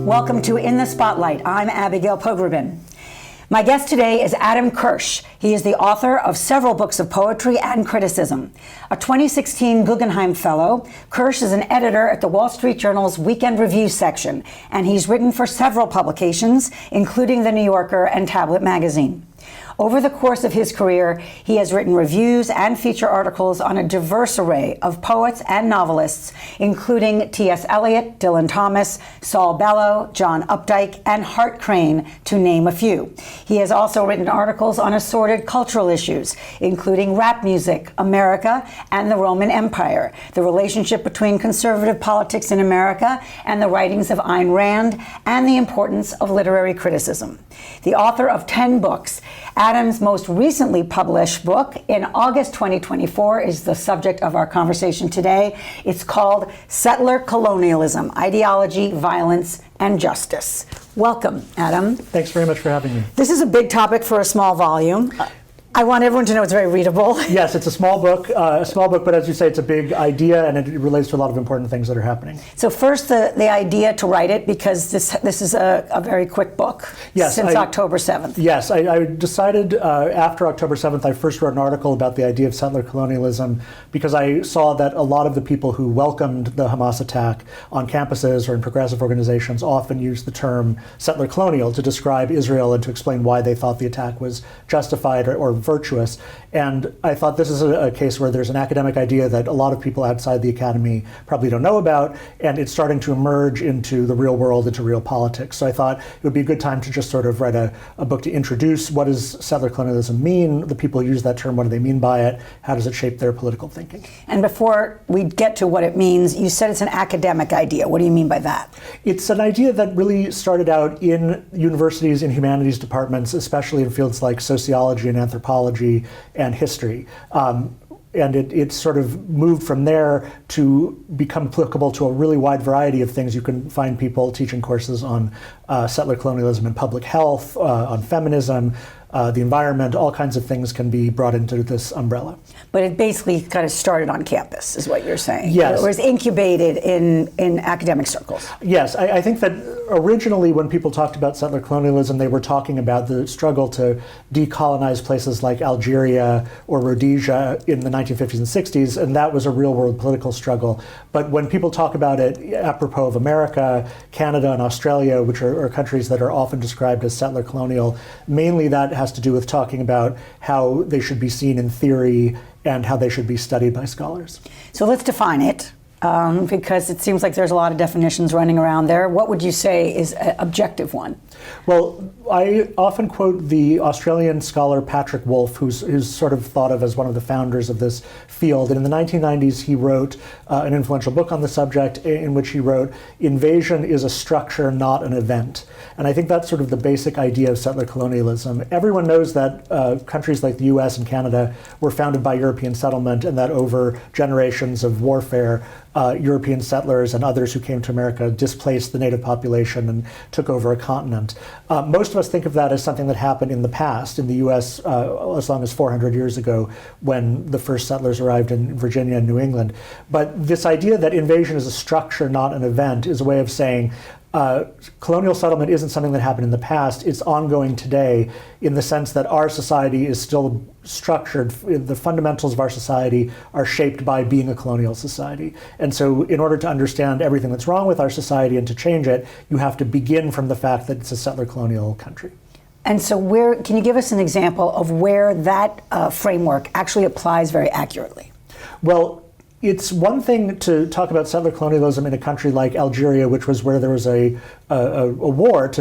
Welcome to In the Spotlight. I'm Abigail Pogrebin. My guest today is Adam Kirsch. He is the author of several books of poetry and criticism. A 2016 Guggenheim Fellow, Kirsch is an editor at the Wall Street Journal's Weekend Review section, and he's written for several publications, including The New Yorker and Tablet magazine. Over the course of his career, he has written reviews and feature articles on a diverse array of poets and novelists, including T.S. Eliot, Dylan Thomas, Saul Bellow, John Updike, and Hart Crane, to name a few. He has also written articles on assorted cultural issues, including rap music, America, and the Roman Empire, the relationship between conservative politics in America and the writings of Ayn Rand, and the importance of literary criticism. The author of 10 books, Adam's most recently published book in August 2024 is the subject of our conversation today. It's called Settler Colonialism, Ideology, Violence, and Justice. Welcome, Adam. Thanks very much for having me. This is a big topic for a small volume. I want everyone to know it's very readable. Yes, it's a small book, but as you say, it's a big idea, and it relates to a lot of important things that are happening. So first, the idea to write it, because this is a very quick book. Yes, since October 7th. Yes, I decided after October 7th, I first wrote an article about the idea of settler colonialism because I saw that a lot of the people who welcomed the Hamas attack on campuses or in progressive organizations often used the term settler colonial to describe Israel and to explain why they thought the attack was justified or virtuous. And I thought this is a case where there's an academic idea that a lot of people outside the academy probably don't know about, and it's starting to emerge into the real world, into real politics. So I thought it would be a good time to just sort of write a book to introduce what does settler colonialism mean, the people who use that term, what do they mean by it, how does it shape their political thinking. And before we get to what it means, you said it's an academic idea. What do you mean by that? It's an idea that really started out in universities, in humanities departments, especially in fields like sociology and anthropology and history. And it sort of moved from there to become applicable to a really wide variety of things. You can find people teaching courses on settler colonialism and public health, on feminism, the environment, all kinds of things can be brought into this umbrella. But it basically kind of started on campus, is what you're saying. Yes. It was incubated in academic circles. Yes, I think that originally when people talked about settler colonialism, they were talking about the struggle to decolonize places like Algeria or Rhodesia in the 1950s and 60s, and that was a real world political struggle. But when people talk about it apropos of America, Canada, and Australia, which are countries that are often described as settler colonial, mainly that has to do with talking about how they should be seen in theory and how they should be studied by scholars. So let's define it, because it seems like there's a lot of definitions running around there. What would you say is an objective one? Well, I often quote the Australian scholar Patrick Wolfe, who's sort of thought of as one of the founders of this field. And in the 1990s, he wrote an influential book on the subject in which he wrote, "Invasion is a structure, not an event." And I think that's sort of the basic idea of settler colonialism. Everyone knows that countries like the US and Canada were founded by European settlement, and that over generations of warfare, European settlers and others who came to America displaced the native population and took over a continent. Most of us think of that as something that happened in the past, in the US as long as 400 years ago when the first settlers arrived in Virginia and New England. But this idea that invasion is a structure, not an event, is a way of saying colonial settlement isn't something that happened in the past, it's ongoing today in the sense that our society is still structured, the fundamentals of our society are shaped by being a colonial society. And so in order to understand everything that's wrong with our society and to change it, you have to begin from the fact that it's a settler colonial country. And so can you give us an example of where that framework actually applies very accurately? Well, it's one thing to talk about settler colonialism in a country like Algeria, which was where there was a war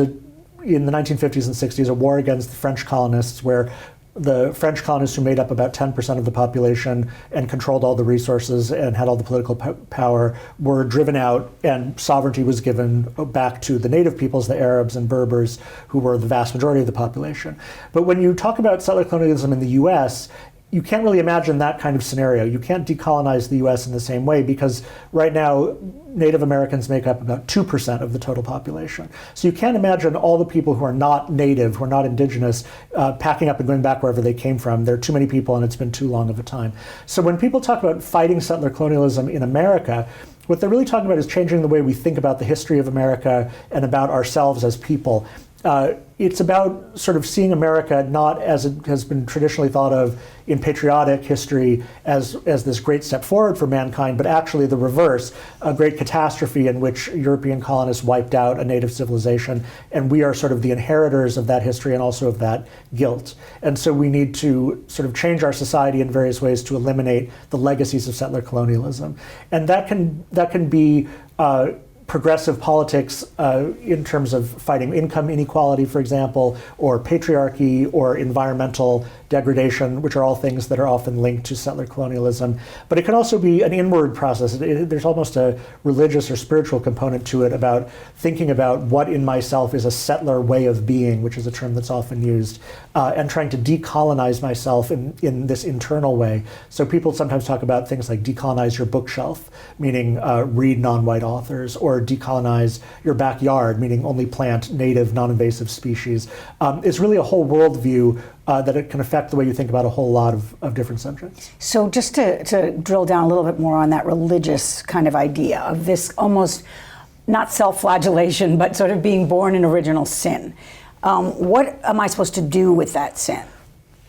in the 1950s and 60s, a war against the French colonists, where the French colonists, who made up about 10% of the population and controlled all the resources and had all the political power, were driven out, and sovereignty was given back to the native peoples, the Arabs and Berbers, who were the vast majority of the population. But when you talk about settler colonialism in the US, you can't really imagine that kind of scenario. You can't decolonize the US in the same way because right now Native Americans make up about 2% of the total population. So you can't imagine all the people who are not native, who are not indigenous, packing up and going back wherever they came from. There are too many people and it's been too long of a time. So when people talk about fighting settler colonialism in America, what they're really talking about is changing the way we think about the history of America and about ourselves as people. It's about sort of seeing America not as it has been traditionally thought of in patriotic history as this great step forward for mankind, but actually the reverse, a great catastrophe in which European colonists wiped out a native civilization, and we are sort of the inheritors of that history and also of that guilt. And so we need to sort of change our society in various ways to eliminate the legacies of settler colonialism. And that can be progressive politics in terms of fighting income inequality, for example, or patriarchy or environmental degradation, which are all things that are often linked to settler colonialism. But it can also be an inward process. There's almost a religious or spiritual component to it, about thinking about what in myself is a settler way of being, which is a term that's often used, and trying to decolonize myself in this internal way. So people sometimes talk about things like decolonize your bookshelf, meaning read non-white authors, or decolonize your backyard, meaning only plant native, non-invasive species. It's really a whole worldview that it can affect the way you think about a whole lot of different subjects. So just to drill down a little bit more on that religious kind of idea of this almost not self-flagellation, but sort of being born in original sin. What am I supposed to do with that sin,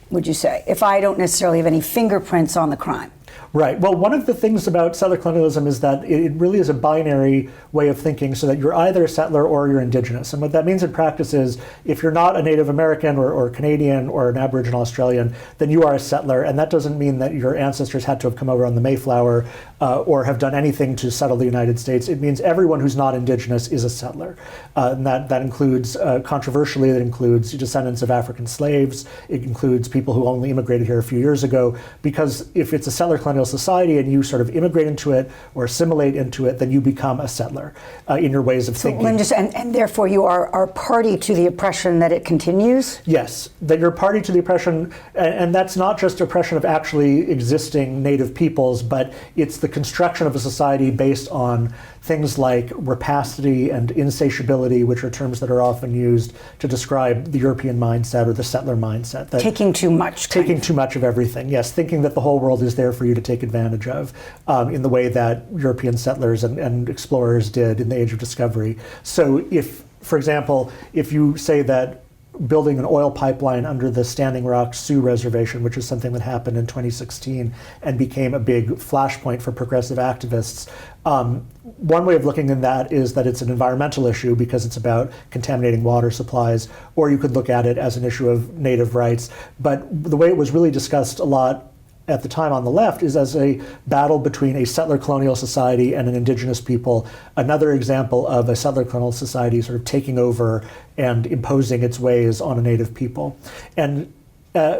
would you say, if I don't necessarily have any fingerprints on the crime? Right. Well, one of the things about settler colonialism is that it really is a binary way of thinking, so that you're either a settler or you're indigenous. And what that means in practice is if you're not a Native American or Canadian or an Aboriginal Australian, then you are a settler. And that doesn't mean that your ancestors had to have come over on the Mayflower or have done anything to settle the United States. It means everyone who's not indigenous is a settler. And that includes, controversially, that includes descendants of African slaves. It includes people who only immigrated here a few years ago. Because if it's a settler colonial society and you sort of immigrate into it or assimilate into it, then you become a settler in your ways of thinking. And therefore you are party to the oppression that it continues? Yes, that you're party to the oppression, and that's not just oppression of actually existing native peoples, but it's the construction of a society based on things like rapacity and insatiability, which are terms that are often used to describe the European mindset or the settler mindset. That taking too much. Taking too much of everything, yes. Thinking that the whole world is there for you to take advantage of in the way that European settlers and explorers did in the Age of Discovery. So if, for example, if you say that building an oil pipeline under the Standing Rock Sioux Reservation, which is something that happened in 2016 and became a big flashpoint for progressive activists. One way of looking at that is that it's an environmental issue because it's about contaminating water supplies, or you could look at it as an issue of native rights. But the way it was really discussed a lot at the time on the left is as a battle between a settler colonial society and an indigenous people, another example of a settler colonial society sort of taking over and imposing its ways on a native people. And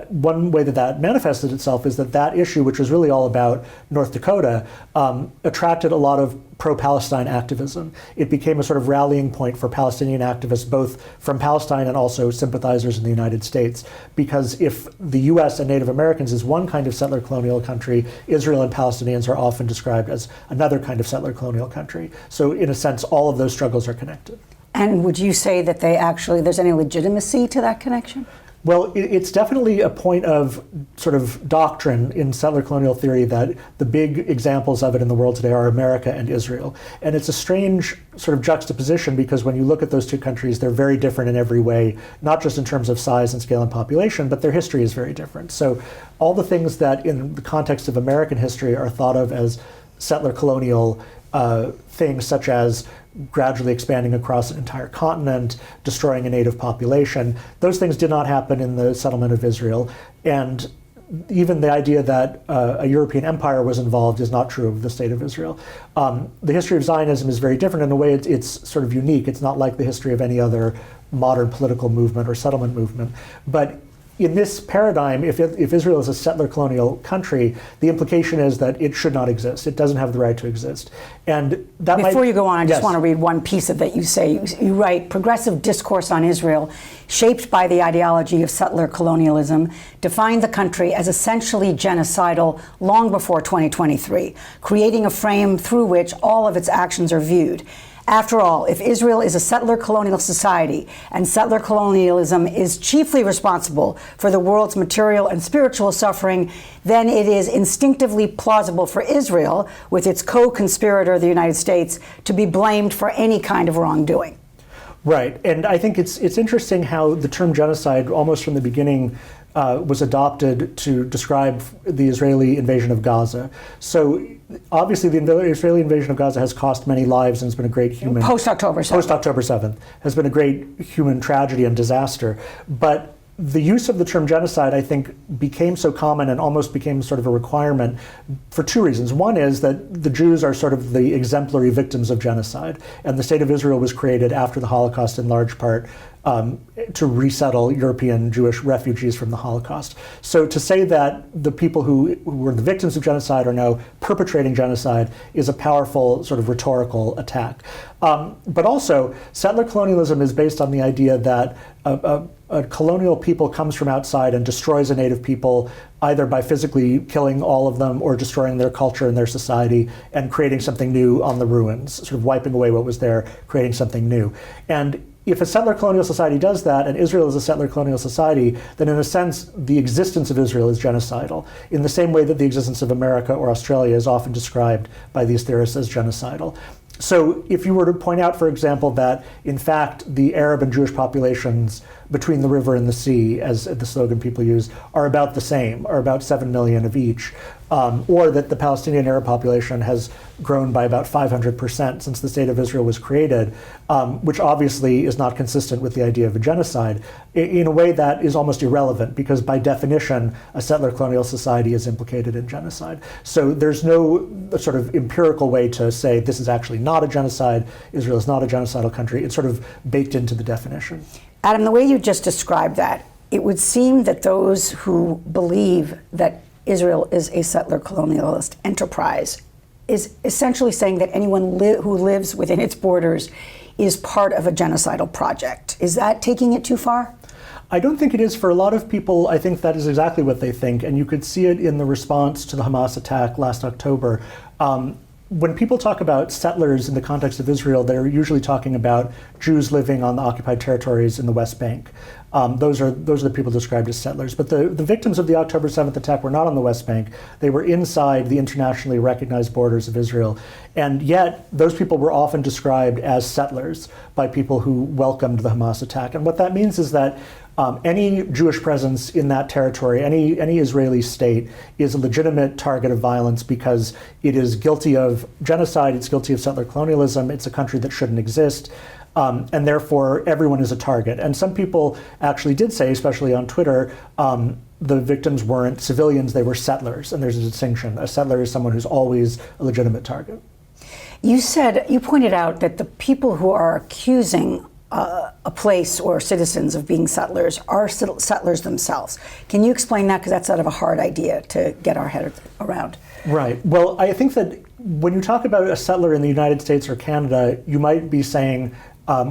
one way that manifested itself is that issue, which was really all about North Dakota, attracted a lot of pro-Palestine activism. It became a sort of rallying point for Palestinian activists, both from Palestine and also sympathizers in the United States. Because if the US and Native Americans is one kind of settler colonial country, Israel and Palestinians are often described as another kind of settler colonial country. So in a sense, all of those struggles are connected. And would you say that there's any legitimacy to that connection? Well, it's definitely a point of sort of doctrine in settler colonial theory that the big examples of it in the world today are America and Israel. And it's a strange sort of juxtaposition because when you look at those two countries, they're very different in every way, not just in terms of size and scale and population, but their history is very different. So all the things that in the context of American history are thought of as settler colonial things, such as gradually expanding across an entire continent, destroying a native population. Those things did not happen in the settlement of Israel. And even the idea that a European empire was involved is not true of the state of Israel. The history of Zionism is very different. In a way, it's sort of unique. It's not like the history of any other modern political movement or settlement movement. But in this paradigm, if Israel is a settler colonial country, the implication is that it should not exist. It doesn't have the right to exist. And that Before you go on, I just want to read one piece of that you say. You write, progressive discourse on Israel, shaped by the ideology of settler colonialism, defined the country as essentially genocidal long before 2023, creating a frame through which all of its actions are viewed. After all, if Israel is a settler colonial society and settler colonialism is chiefly responsible for the world's material and spiritual suffering, then it is instinctively plausible for Israel, with its co-conspirator, the United States, to be blamed for any kind of wrongdoing. Right, and I think it's interesting how the term genocide, almost from the beginning, was adopted to describe the Israeli invasion of Gaza. So obviously the Israeli invasion of Gaza has cost many lives and has been a great human... Post-October 7th. Post-October 7th has been a great human tragedy and disaster. But the use of the term genocide, I think, became so common and almost became sort of a requirement for two reasons. One is that the Jews are sort of the exemplary victims of genocide, and the State of Israel was created after the Holocaust in large part to resettle European Jewish refugees from the Holocaust. So to say that the people who were the victims of genocide are now perpetrating genocide is a powerful sort of rhetorical attack. But also, settler colonialism is based on the idea that a colonial people comes from outside and destroys a native people either by physically killing all of them or destroying their culture and their society and creating something new on the ruins, sort of wiping away what was there, creating something new. And if a settler colonial society does that, and Israel is a settler colonial society, then in a sense, the existence of Israel is genocidal, in the same way that the existence of America or Australia is often described by these theorists as genocidal. So if you were to point out, for example, that in fact the Arab and Jewish populations between the river and the sea, as the slogan people use, are about the same, are about 7 million of each, or that the Palestinian Arab population has grown by about 500% since the State of Israel was created, which obviously is not consistent with the idea of a genocide, in a way that is almost irrelevant, because by definition, a settler colonial society is implicated in genocide. So there's no sort of empirical way to say this is actually not a genocide, Israel is not a genocidal country. It's sort of baked into the definition. Adam, the way you just described that, it would seem that those who believe that Israel is a settler colonialist enterprise is essentially saying that anyone who lives within its borders is part of a genocidal project. Is that taking it too far? I don't think it is. For a lot of people, I think that is exactly what they think, and you could see it in the response to the Hamas attack last October. When people talk about settlers in the context of Israel, they're usually talking about Jews living on the occupied territories in the West Bank. Those are the people described as settlers. But the victims of the October 7th attack were not on the West Bank. They were inside the internationally recognized borders of Israel. And yet, those people were often described as settlers by people who welcomed the Hamas attack. And what that means is that any Jewish presence in that territory, any Israeli state, is a legitimate target of violence because it is guilty of genocide, it's guilty of settler colonialism, it's a country that shouldn't exist, and therefore everyone is a target. And some people actually did say, especially on Twitter, the victims weren't civilians, they were settlers, and there's a distinction. A settler is someone who's always a legitimate target. You pointed out that the people who are accusing a place or citizens of being settlers are settlers themselves. Can you explain that? Because that's sort of a hard idea to get our head around. Right. Well, I think that when you talk about a settler in the United States or Canada, you might be saying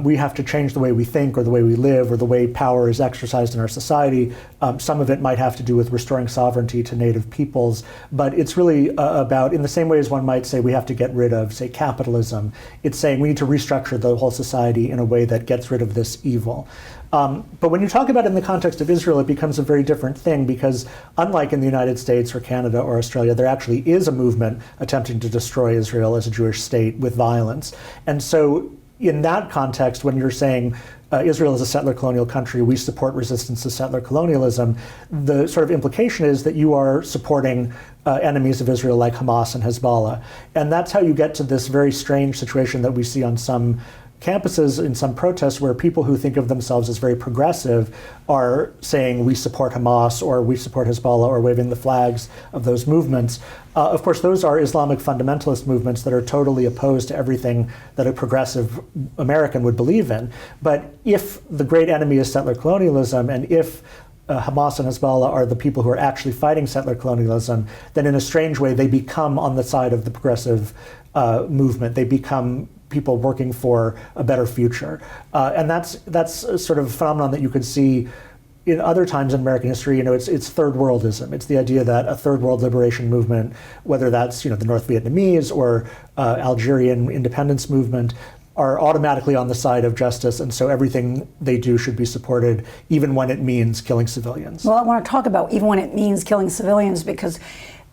we have to change the way we think or the way we live or the way power is exercised in our society. Some of it might have to do with restoring sovereignty to native peoples, but it's really about, in the same way as one might say we have to get rid of, say, capitalism, it's saying we need to restructure the whole society in a way that gets rid of this evil. But when you talk about it in the context of Israel, it becomes a very different thing because unlike in the United States or Canada or Australia, there actually is a movement attempting to destroy Israel as a Jewish state with violence. And so in that context, when you're saying Israel is a settler colonial country, we support resistance to settler colonialism, the sort of implication is that you are supporting enemies of Israel like Hamas and Hezbollah. And that's how you get to this very strange situation that we see on some campuses in some protests where people who think of themselves as very progressive are saying we support Hamas or we support Hezbollah or waving the flags of those movements. Of course, those are Islamic fundamentalist movements that are totally opposed to everything that a progressive American would believe in. But if the great enemy is settler colonialism, and if Hamas and Hezbollah are the people who are actually fighting settler colonialism, then in a strange way they become on the side of the progressive movement. They become people working for a better future. And that's sort of a phenomenon that you could see in other times in American history. It's third worldism. It's the idea that a third world liberation movement, whether that's the North Vietnamese or Algerian independence movement, are automatically on the side of justice, and so everything they do should be supported, even when it means killing civilians. Well, I want to talk about even when it means killing civilians, because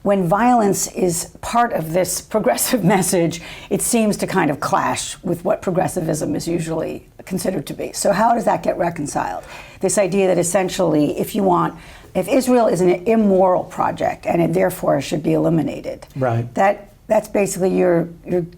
when violence is part of this progressive message, it seems to kind of clash with what progressivism is usually considered to be. So how does that get reconciled? This idea that essentially, if Israel is an immoral project and it therefore should be eliminated, right? That's basically you're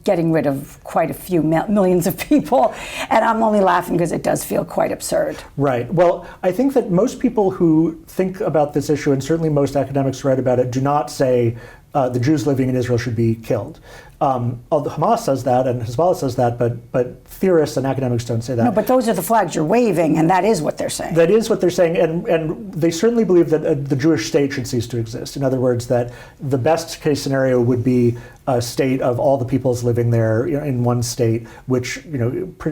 getting rid of quite a few millions of people, and I'm only laughing because it does feel quite absurd. Right. Well, I think that most people who think about this issue, and certainly most academics who write about it, do not say the Jews living in Israel should be killed. Although Hamas says that and Hezbollah says that, but theorists and academics don't say that. No, but those are the flags you're waving, and that is what they're saying. That is what they're saying, and they certainly believe that the Jewish state should cease to exist. In other words, that the best case scenario would be a state of all the peoples living there in one state, which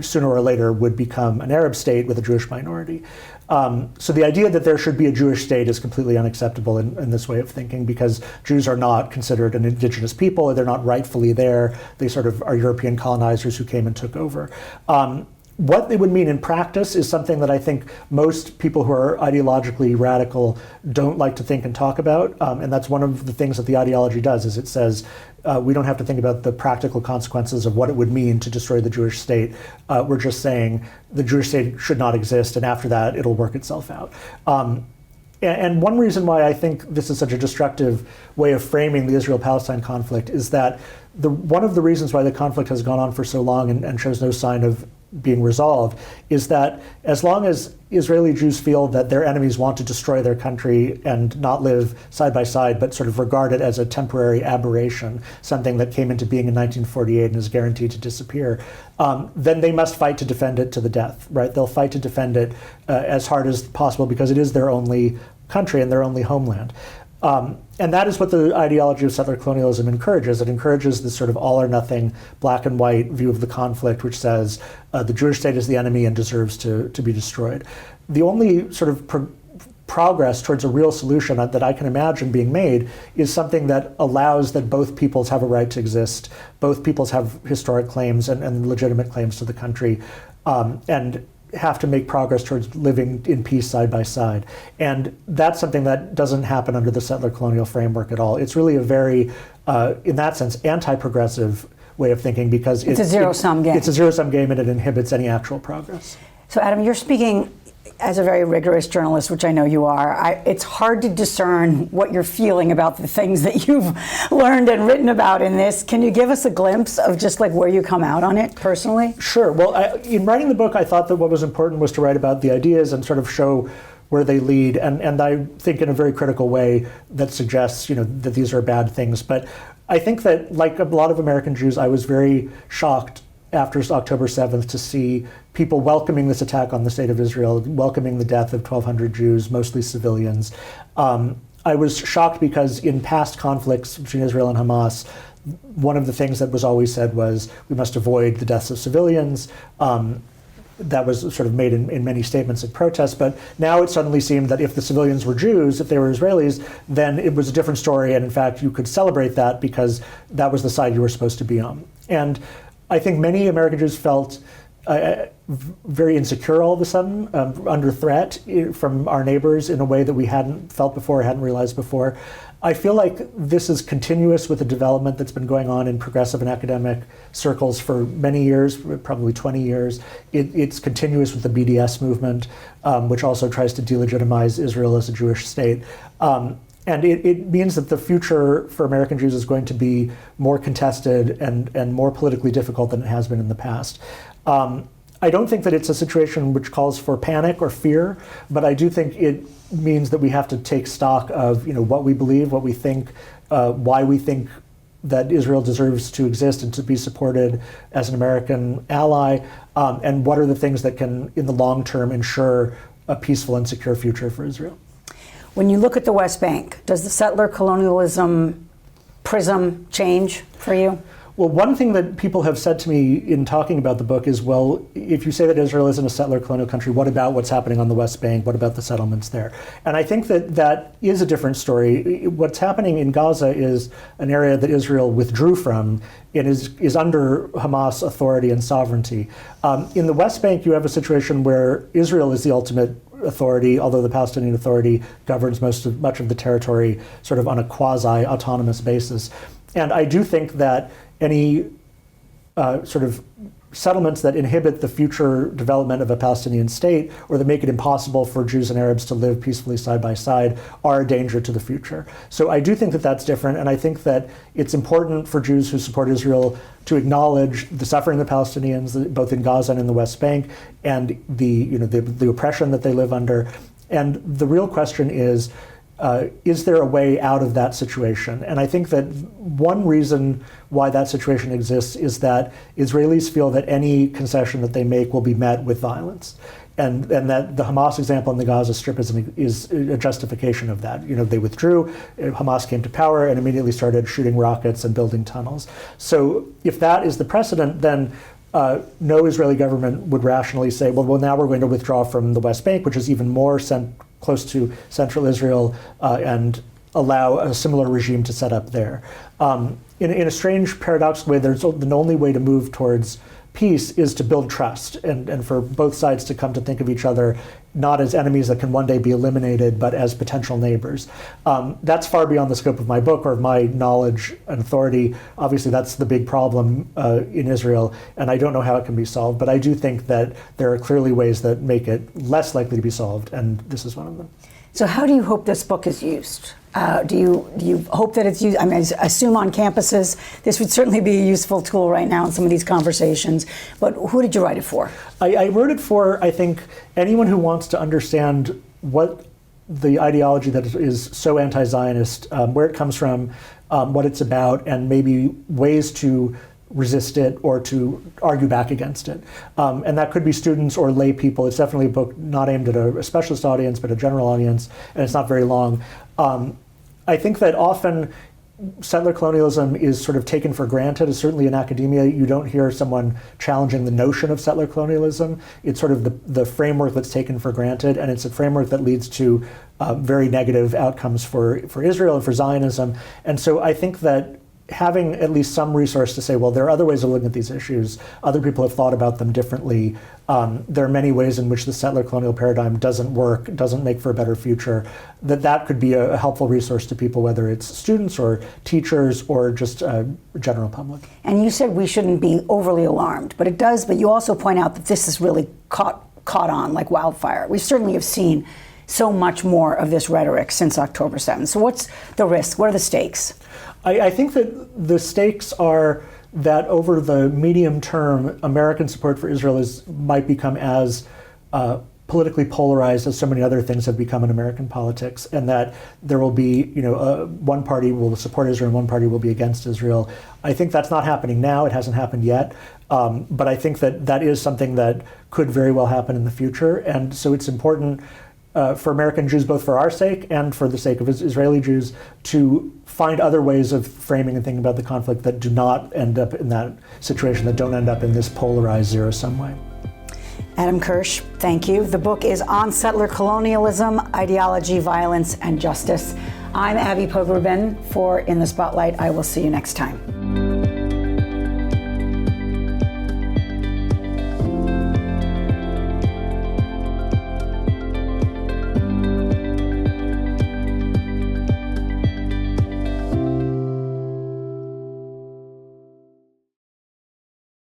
sooner or later would become an Arab state with a Jewish minority. So the idea that there should be a Jewish state is completely unacceptable in this way of thinking, because Jews are not considered an indigenous people. They're not rightfully there. They sort of are European colonizers who came and took over. What they would mean in practice is something that I think most people who are ideologically radical don't like to think and talk about. And that's one of the things that the ideology does, is it says we don't have to think about the practical consequences of what it would mean to destroy the Jewish state. We're just saying the Jewish state should not exist, and after that, it'll work itself out. And one reason why I think this is such a destructive way of framing the Israel-Palestine conflict is that one of the reasons why the conflict has gone on for so long and shows no sign of being resolved is that as long as Israeli Jews feel that their enemies want to destroy their country and not live side by side, but sort of regard it as a temporary aberration, something that came into being in 1948 and is guaranteed to disappear, then they must fight to defend it to the death, right? They'll fight to defend it as hard as possible, because it is their only country and their only homeland. And that is what the ideology of settler colonialism encourages. It encourages this sort of all or nothing, black and white view of the conflict, which says the Jewish state is the enemy and deserves to be destroyed. The only sort of progress towards a real solution that I can imagine being made is something that allows that both peoples have a right to exist, both peoples have historic claims and legitimate claims to the country, and have to make progress towards living in peace side by side. And that's something that doesn't happen under the settler colonial framework at all. It's really a very, in that sense, anti-progressive way of thinking, because it's a zero-sum game. It's a zero-sum game, and it inhibits any actual progress. So Adam, you're speaking as a very rigorous journalist, which I know you are. It's hard to discern what you're feeling about the things that you've learned and written about in this. Can you give us a glimpse of just like where you come out on it personally? Sure. Well, in writing the book, I thought that what was important was to write about the ideas and sort of show where they lead, and I think in a very critical way that suggests, that these are bad things. But I think that, like a lot of American Jews, I was very shocked after October 7th to see people welcoming this attack on the state of Israel, welcoming the death of 1,200 Jews, mostly civilians. I was shocked because in past conflicts between Israel and Hamas, one of the things that was always said was we must avoid the deaths of civilians. That was sort of made in many statements and protests, but now it suddenly seemed that if the civilians were Jews, if they were Israelis, then it was a different story, and in fact you could celebrate that because that was the side you were supposed to be on. And I think many American Jews felt very insecure all of a sudden, under threat from our neighbors in a way that we hadn't felt before, hadn't realized before. I feel like this is continuous with the development that's been going on in progressive and academic circles for many years, probably 20 years. It's continuous with the BDS movement, which also tries to delegitimize Israel as a Jewish state. And it means that the future for American Jews is going to be more contested and more politically difficult than it has been in the past. I don't think that it's a situation which calls for panic or fear, but I do think it means that we have to take stock of what we believe, what we think, why we think that Israel deserves to exist and to be supported as an American ally, and what are the things that can, in the long term, ensure a peaceful and secure future for Israel. When you look at the West Bank, does the settler colonialism prism change for you? Well, one thing that people have said to me in talking about the book is, well, if you say that Israel isn't a settler colonial country, what about what's happening on the West Bank? What about the settlements there? And I think that that is a different story. What's happening in Gaza is an area that Israel withdrew from and is under Hamas authority and sovereignty. In the West Bank, you have a situation where Israel is the ultimate authority, although the Palestinian Authority governs much of the territory sort of on a quasi-autonomous basis. And I do think that any sort of settlements that inhibit the future development of a Palestinian state or that make it impossible for Jews and Arabs to live peacefully side by side are a danger to the future. So I do think that that's different, and I think that it's important for Jews who support Israel to acknowledge the suffering of the Palestinians, both in Gaza and in the West Bank, and the oppression that they live under. And the real question is there a way out of that situation? And I think that one reason why that situation exists is that Israelis feel that any concession that they make will be met with violence. And that the Hamas example in the Gaza Strip is a justification of that. They withdrew, Hamas came to power and immediately started shooting rockets and building tunnels. So if that is the precedent, then no Israeli government would rationally say, well, now we're going to withdraw from the West Bank, which is even more close to central Israel, and allow a similar regime to set up there. In a strange, paradoxical way, the only way to move towards peace is to build trust and for both sides to come to think of each other not as enemies that can one day be eliminated, but as potential neighbors. That's far beyond the scope of my book or of my knowledge and authority. Obviously, that's the big problem in Israel, and I don't know how it can be solved, but I do think that there are clearly ways that make it less likely to be solved, and this is one of them. So how do you hope this book is used? Do you hope that it's used? I mean, I assume on campuses, this would certainly be a useful tool right now in some of these conversations, but who did you write it for? I wrote it for, I think, anyone who wants to understand what the ideology that is so anti-Zionist, where it comes from, what it's about, and maybe ways to resist it or to argue back against it. And that could be students or lay people. It's definitely a book not aimed at a specialist audience, but a general audience, and it's not very long. I think that often settler colonialism is sort of taken for granted. Certainly in academia, you don't hear someone challenging the notion of settler colonialism. It's sort of the framework that's taken for granted, and it's a framework that leads to very negative outcomes for Israel and for Zionism. And so I think that having at least some resource to say, well, there are other ways of looking at these issues. Other people have thought about them differently. There are many ways in which the settler colonial paradigm doesn't work, doesn't make for a better future. That could be a helpful resource to people, whether it's students or teachers or just general public. And you said we shouldn't be overly alarmed, but it does. But you also point out that this has really caught on like wildfire. We certainly have seen so much more of this rhetoric since October 7th. So what's the risk? What are the stakes? I think that the stakes are that over the medium term, American support for Israel might become as politically polarized as so many other things have become in American politics, and that there will be, one party will support Israel and one party will be against Israel. I think that's not happening now. It hasn't happened yet. But I think that is something that could very well happen in the future. And so it's important for American Jews, both for our sake and for the sake of Israeli Jews, to find other ways of framing and thinking about the conflict that do not end up in that situation, that don't end up in this polarized zero-sum way. Adam Kirsch, thank you. The book is On Settler Colonialism, Ideology, Violence, and Justice. I'm Abby Pogrebin for In the Spotlight. I will see you next time.